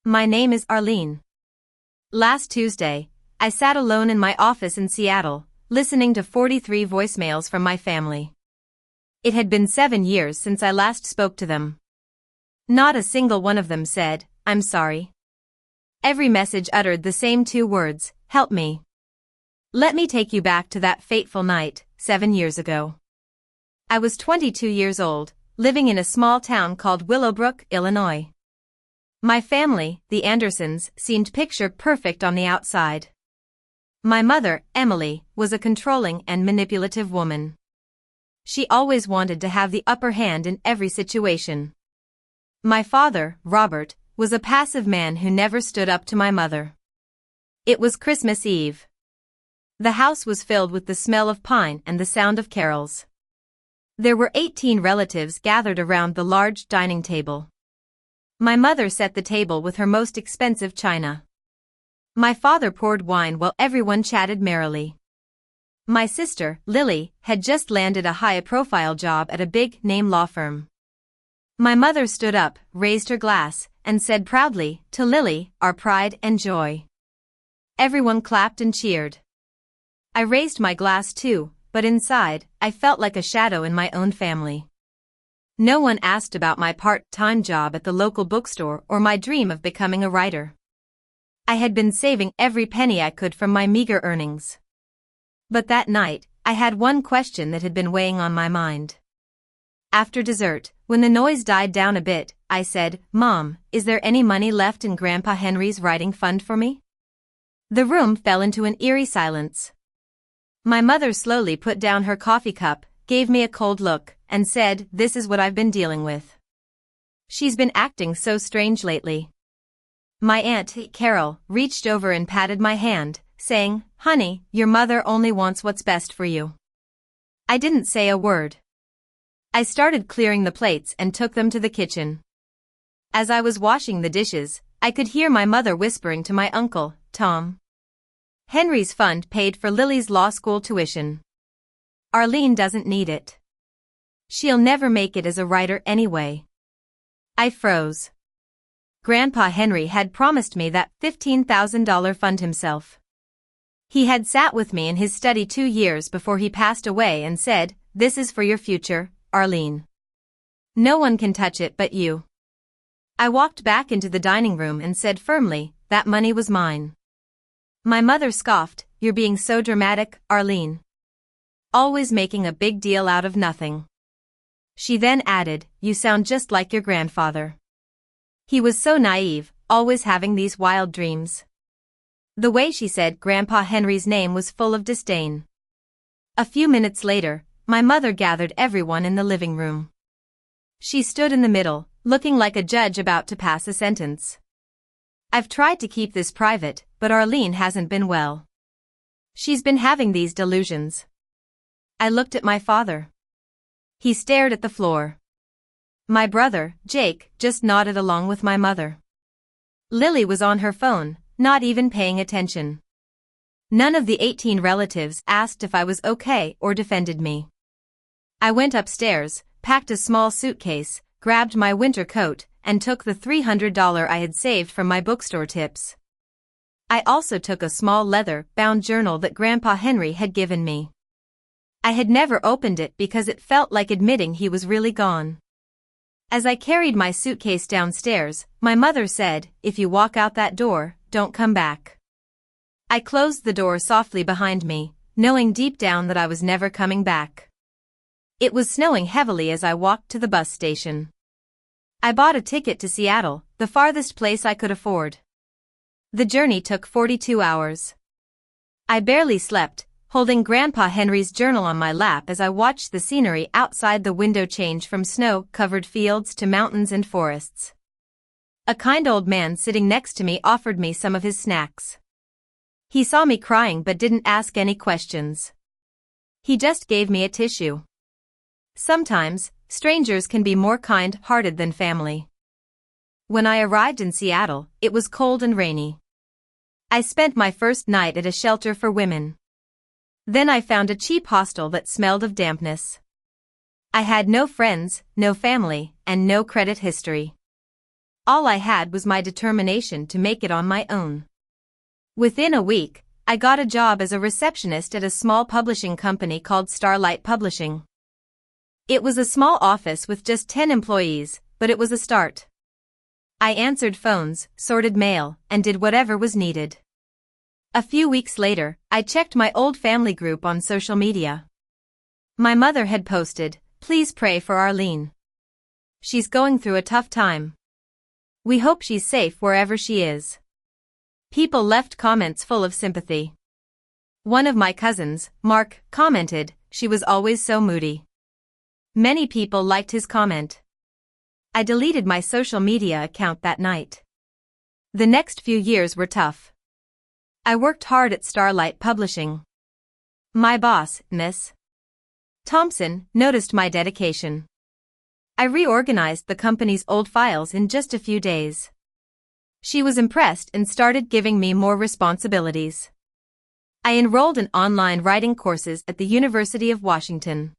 My name is Arlene. Last Tuesday, I sat alone in my office in Seattle, listening to 43 voicemails from my family. It had been 7 years since I last spoke to them. Not a single one of them said, "I'm sorry." Every message uttered the same 2 words, "Help me." Let me take you back to that fateful night, 7 years ago. I was 22 years old, living in a small town called Willowbrook, Illinois. My family, the Andersons, seemed picture perfect on the outside. My mother, Emily, was a controlling and manipulative woman. She always wanted to have the upper hand in every situation. My father, Robert, was a passive man who never stood up to my mother. It was Christmas Eve. The house was filled with the smell of pine and the sound of carols. There were 18 relatives gathered around the large dining table. My mother set the table with her most expensive china. My father poured wine while everyone chatted merrily. My sister, Lily, had just landed a high-profile job at a big-name law firm. My mother stood up, raised her glass, and said proudly, "To Lily, our pride and joy." Everyone clapped and cheered. I raised my glass too, but inside, I felt like a shadow in my own family. No one asked about my part-time job at the local bookstore or my dream of becoming a writer. I had been saving every penny I could from my meager earnings. But that night, I had one question that had been weighing on my mind. After dessert, when the noise died down a bit, I said, "Mom, is there any money left in Grandpa Henry's writing fund for me?" The room fell into an eerie silence. My mother slowly put down her coffee cup, gave me a cold look, and said, "This is what I've been dealing with. She's been acting so strange lately." My aunt, Carol, reached over and patted my hand, saying, "Honey, your mother only wants what's best for you." I didn't say a word. I started clearing the plates and took them to the kitchen. As I was washing the dishes, I could hear my mother whispering to my uncle, Tom. "Henry's fund paid for Lily's law school tuition. Arlene doesn't need it. She'll never make it as a writer anyway." I froze. Grandpa Henry had promised me that $15,000 fund himself. He had sat with me in his study 2 years before he passed away and said, "This is for your future, Arlene. No one can touch it but you." I walked back into the dining room and said firmly, "That money was mine." My mother scoffed, "You're being so dramatic, Arlene. Always making a big deal out of nothing." She then added, "You sound just like your grandfather. He was so naive, always having these wild dreams." The way she said Grandpa Henry's name was full of disdain. A few minutes later, my mother gathered everyone in the living room. She stood in the middle, looking like a judge about to pass a sentence. "I've tried to keep this private, but Arlene hasn't been well. She's been having these delusions." I looked at my father. He stared at the floor. My brother, Jake, just nodded along with my mother. Lily was on her phone, not even paying attention. None of the 18 relatives asked if I was okay or defended me. I went upstairs, packed a small suitcase, grabbed my winter coat, and took the $300 I had saved from my bookstore tips. I also took a small leather-bound journal that Grandpa Henry had given me. I had never opened it because it felt like admitting he was really gone. As I carried my suitcase downstairs, my mother said, "If you walk out that door, don't come back." I closed the door softly behind me, knowing deep down that I was never coming back. It was snowing heavily as I walked to the bus station. I bought a ticket to Seattle, the farthest place I could afford. The journey took 42 hours. I barely slept, holding Grandpa Henry's journal on my lap as I watched the scenery outside the window change from snow-covered fields to mountains and forests. A kind old man sitting next to me offered me some of his snacks. He saw me crying but didn't ask any questions. He just gave me a tissue. Sometimes, strangers can be more kind-hearted than family. When I arrived in Seattle, it was cold and rainy. I spent my first night at a shelter for women. Then I found a cheap hostel that smelled of dampness. I had no friends, no family, and no credit history. all I had was my determination to make it on my own. Within a week, I got a job as a receptionist at a small publishing company called Starlight Publishing. It was a small office with just 10 employees, but it was a start. I answered phones, sorted mail, and did whatever was needed. A few weeks later, I checked my old family group on social media. My mother had posted, "Please pray for Arlene. She's going through a tough time. We hope she's safe wherever she is." People left comments full of sympathy. One of my cousins, Mark, commented, "She was always so moody." Many people liked his comment. I deleted my social media account that night. The next few years were tough. I worked hard at Starlight Publishing. My boss, Miss Thompson, noticed my dedication. I reorganized the company's old files in just a few days. She was impressed and started giving me more responsibilities. I enrolled in online writing courses at the University of Washington.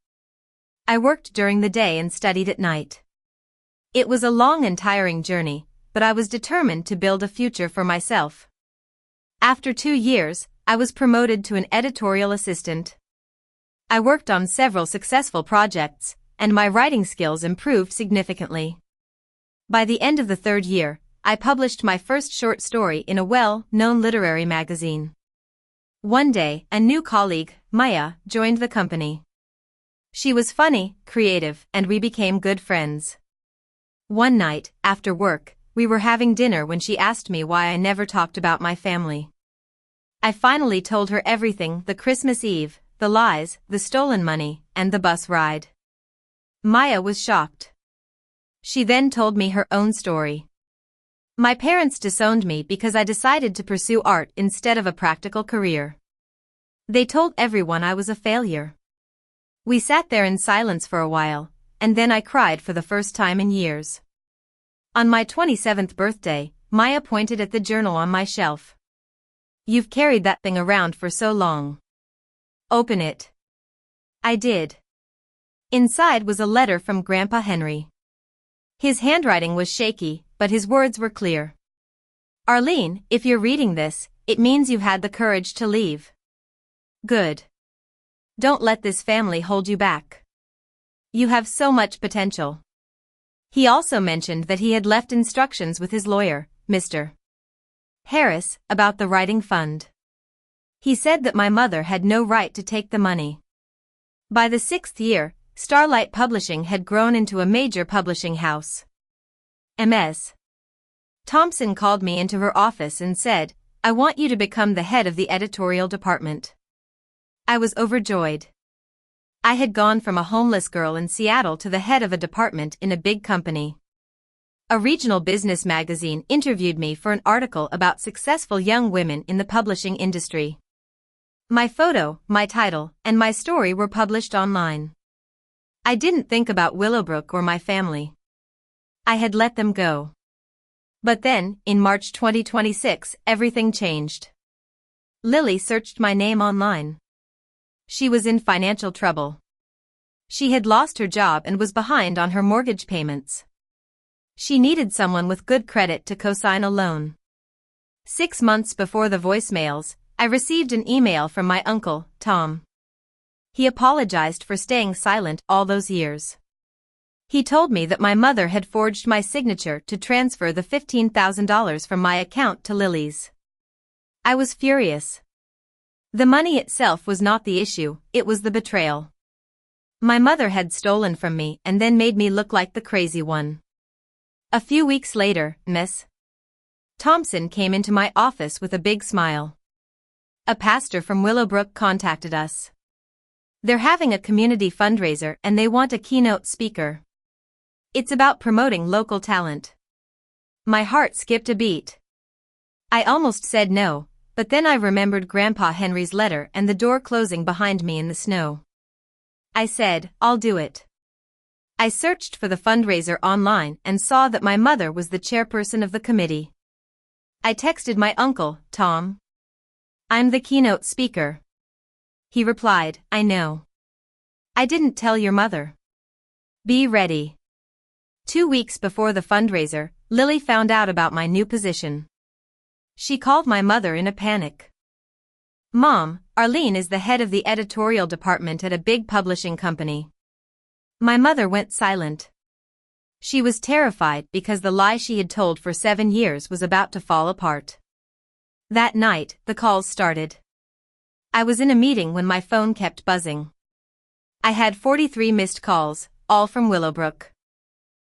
I worked during the day and studied at night. It was a long and tiring journey, but I was determined to build a future for myself. After 2 years, I was promoted to an editorial assistant. I worked on several successful projects, and my writing skills improved significantly. By the end of the 3rd year, I published my first short story in a well-known literary magazine. One day, a new colleague, Maya, joined the company. She was funny, creative, and we became good friends. One night, after work, we were having dinner when she asked me why I never talked about my family. I finally told her everything: the Christmas Eve, the lies, the stolen money, and the bus ride. Maya was shocked. She then told me her own story. My parents disowned me because I decided to pursue art instead of a practical career. They told everyone I was a failure. We sat there in silence for a while, and then I cried for the first time in years. On my 27th birthday, Maya pointed at the journal on my shelf. "You've carried that thing around for so long. Open it." I did. Inside was a letter from Grandpa Henry. His handwriting was shaky, but his words were clear. "Arlene, if you're reading this, it means you've had the courage to leave. Good. Don't let this family hold you back. You have so much potential." He also mentioned that he had left instructions with his lawyer, Mr. Harris, about the writing fund. He said that my mother had no right to take the money. By the 6th year, Starlight Publishing had grown into a major publishing house. Ms. Thompson called me into her office and said, "I want you to become the head of the editorial department." I was overjoyed. I had gone from a homeless girl in Seattle to the head of a department in a big company. A regional business magazine interviewed me for an article about successful young women in the publishing industry. My photo, my title, and my story were published online. I didn't think about Willowbrook or my family. I had let them go. But then, in March 2026, everything changed. Lily searched my name online. She was in financial trouble. She had lost her job and was behind on her mortgage payments. She needed someone with good credit to co-sign a loan. 6 months before the voicemails, I received an email from my uncle, Tom. He apologized for staying silent all those years. He told me that my mother had forged my signature to transfer the $15,000 from my account to Lily's. I was furious. The money itself was not the issue, it was the betrayal. My mother had stolen from me and then made me look like the crazy one. A few weeks later, Miss Thompson came into my office with a big smile. A pastor from Willowbrook contacted us. They're having a community fundraiser and they want a keynote speaker. It's about promoting local talent. My heart skipped a beat. I almost said no, but then I remembered Grandpa Henry's letter and the door closing behind me in the snow. I said, "I'll do it." I searched for the fundraiser online and saw that my mother was the chairperson of the committee. I texted my uncle, Tom. "I'm the keynote speaker." He replied, "I know. I didn't tell your mother. Be ready." 2 weeks before the fundraiser, Lily found out about my new position. She called my mother in a panic. "Mom, Arlene is the head of the editorial department at a big publishing company." My mother went silent. She was terrified because the lie she had told for 7 years was about to fall apart. That night, the calls started. I was in a meeting when my phone kept buzzing. I had 43 missed calls, all from Willowbrook.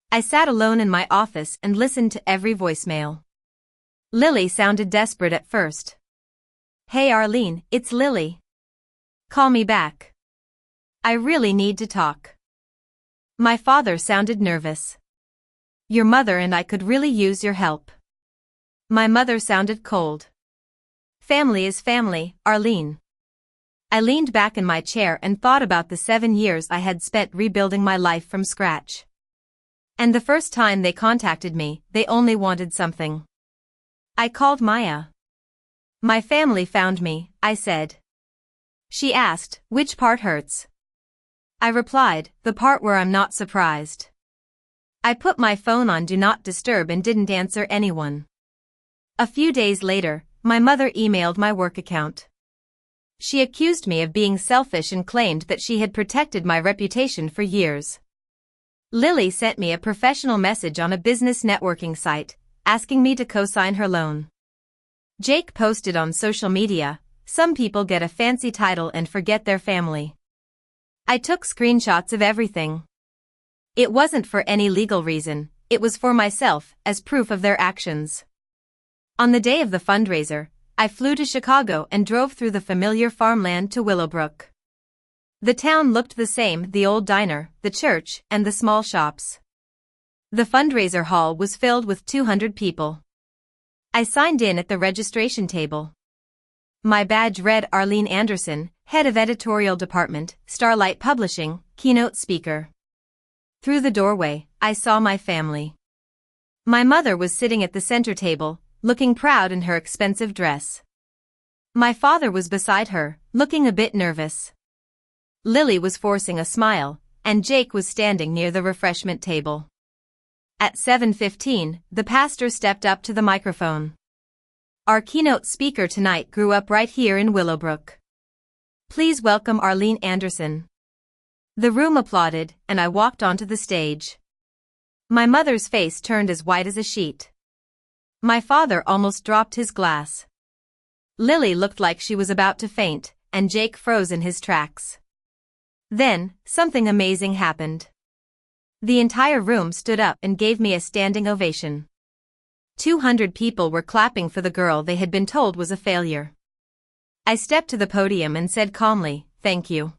I sat alone in my office and listened to every voicemail. Lily sounded desperate at first. "Hey Arlene, it's Lily. Call me back. I really need to talk." My father sounded nervous. "Your mother and I could really use your help." My mother sounded cold. "Family is family, Arlene." I leaned back in my chair and thought about the 7 years I had spent rebuilding my life from scratch. And the first time they contacted me, they only wanted something. I called Maya. "My family found me," I said. She asked, "Which part hurts?" I replied, "The part where I'm not surprised." I put my phone on Do Not Disturb and didn't answer anyone. A few days later, my mother emailed my work account. She accused me of being selfish and claimed that she had protected my reputation for years. Lily sent me a professional message on a business networking site, asking me to co-sign her loan. Jake posted on social media, "Some people get a fancy title and forget their family." I took screenshots of everything. It wasn't for any legal reason, it was for myself, as proof of their actions. On the day of the fundraiser, I flew to Chicago and drove through the familiar farmland to Willowbrook. The town looked the same, the old diner, the church, and the small shops. The fundraiser hall was filled with 200 people. I signed in at the registration table. My badge read Arlene Anderson, Head of Editorial Department, Starlight Publishing, Keynote Speaker. Through the doorway, I saw my family. My mother was sitting at the center table, looking proud in her expensive dress. My father was beside her, looking a bit nervous. Lily was forcing a smile, and Jake was standing near the refreshment table. At 7:15, the pastor stepped up to the microphone. "Our keynote speaker tonight grew up right here in Willowbrook. Please welcome Arlene Anderson." The room applauded, and I walked onto the stage. My mother's face turned as white as a sheet. My father almost dropped his glass. Lily looked like she was about to faint, and Jake froze in his tracks. Then, something amazing happened. The entire room stood up and gave me a standing ovation. 200 people were clapping for the girl they had been told was a failure. I stepped to the podium and said calmly, "Thank you.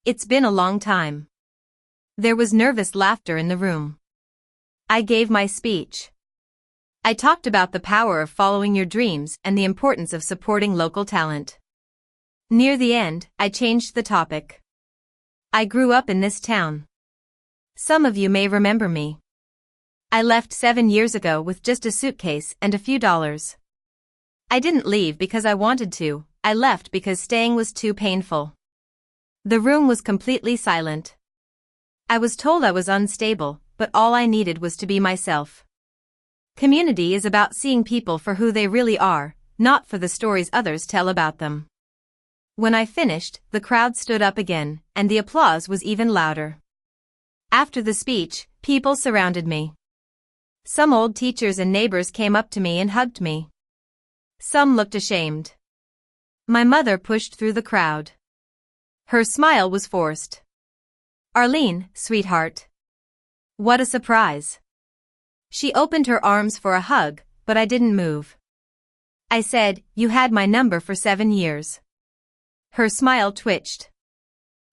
It's been a long time." There was nervous laughter in the room. I gave my speech. I talked about the power of following your dreams and the importance of supporting local talent. Near the end, I changed the topic. I grew up in this town. Some of you may remember me. I left 7 years ago with just a suitcase and a few dollars. I didn't leave because I wanted to, I left because staying was too painful. The room was completely silent. I was told I was unstable, but all I needed was to be myself. Community is about seeing people for who they really are, not for the stories others tell about them. When I finished, the crowd stood up again, and the applause was even louder. After the speech, people surrounded me. Some old teachers and neighbors came up to me and hugged me. Some looked ashamed. My mother pushed through the crowd. Her smile was forced. "Arlene, sweetheart. What a surprise." She opened her arms for a hug, but I didn't move. I said, "You had my number for 7 years." Her smile twitched.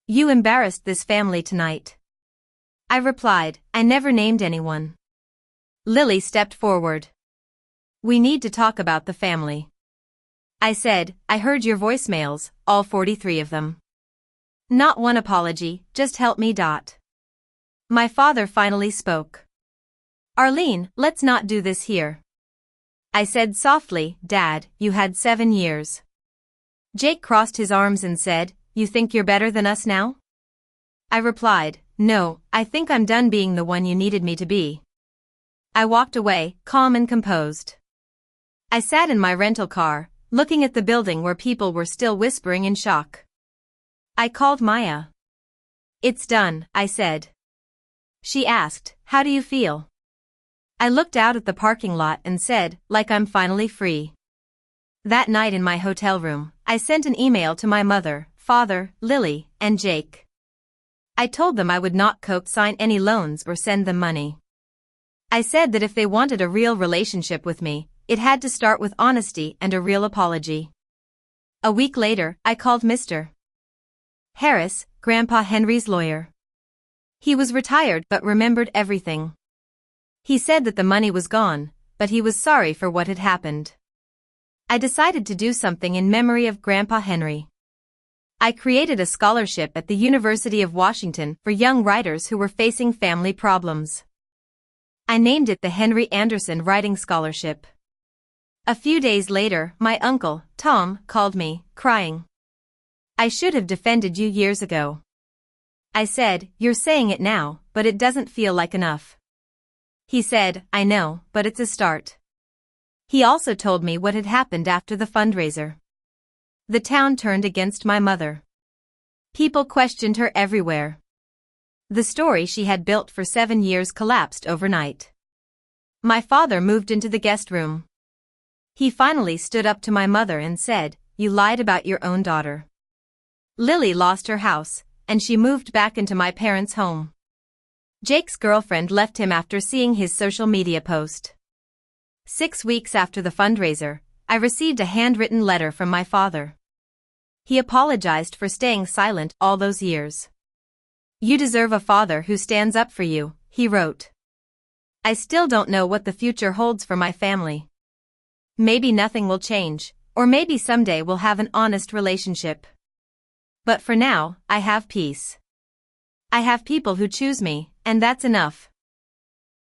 "You embarrassed this family tonight." I replied, "I never named anyone." Lily stepped forward. "We need to talk about the family." I said, "I heard your voicemails, all 43 of them. Not one apology, just help me. My father finally spoke. "Arlene, let's not do this here." I said softly, "Dad, you had 7 years." Jake crossed his arms and said, "You think you're better than us now?" I replied, "No, I think I'm done being the one you needed me to be." I walked away, calm and composed. I sat in my rental car, looking at the building where people were still whispering in shock. I called Maya. "It's done," I said. She asked, "How do you feel?" I looked out at the parking lot and said, "Like I'm finally free." That night in my hotel room, I sent an email to my mother, father, Lily, and Jake. I told them I would not co-sign any loans or send them money. I said that if they wanted a real relationship with me, it had to start with honesty and a real apology. A week later, I called Mr. Harris, Grandpa Henry's lawyer. He was retired but remembered everything. He said that the money was gone, but he was sorry for what had happened. I decided to do something in memory of Grandpa Henry. I created a scholarship at the University of Washington for young writers who were facing family problems. I named it the Henry Anderson Writing Scholarship. A few days later, my uncle, Tom, called me, crying. "I should have defended you years ago." I said, "You're saying it now, but it doesn't feel like enough." He said, "I know, but it's a start." He also told me what had happened after the fundraiser. The town turned against my mother. People questioned her everywhere. The story she had built for 7 years collapsed overnight. My father moved into the guest room. He finally stood up to my mother and said, "You lied about your own daughter." Lily lost her house, and she moved back into my parents' home. Jake's girlfriend left him after seeing his social media post. 6 weeks after the fundraiser, I received a handwritten letter from my father. He apologized for staying silent all those years. "You deserve a father who stands up for you," he wrote. I still don't know what the future holds for my family. Maybe nothing will change, or maybe someday we'll have an honest relationship. But for now, I have peace. I have people who choose me, and that's enough.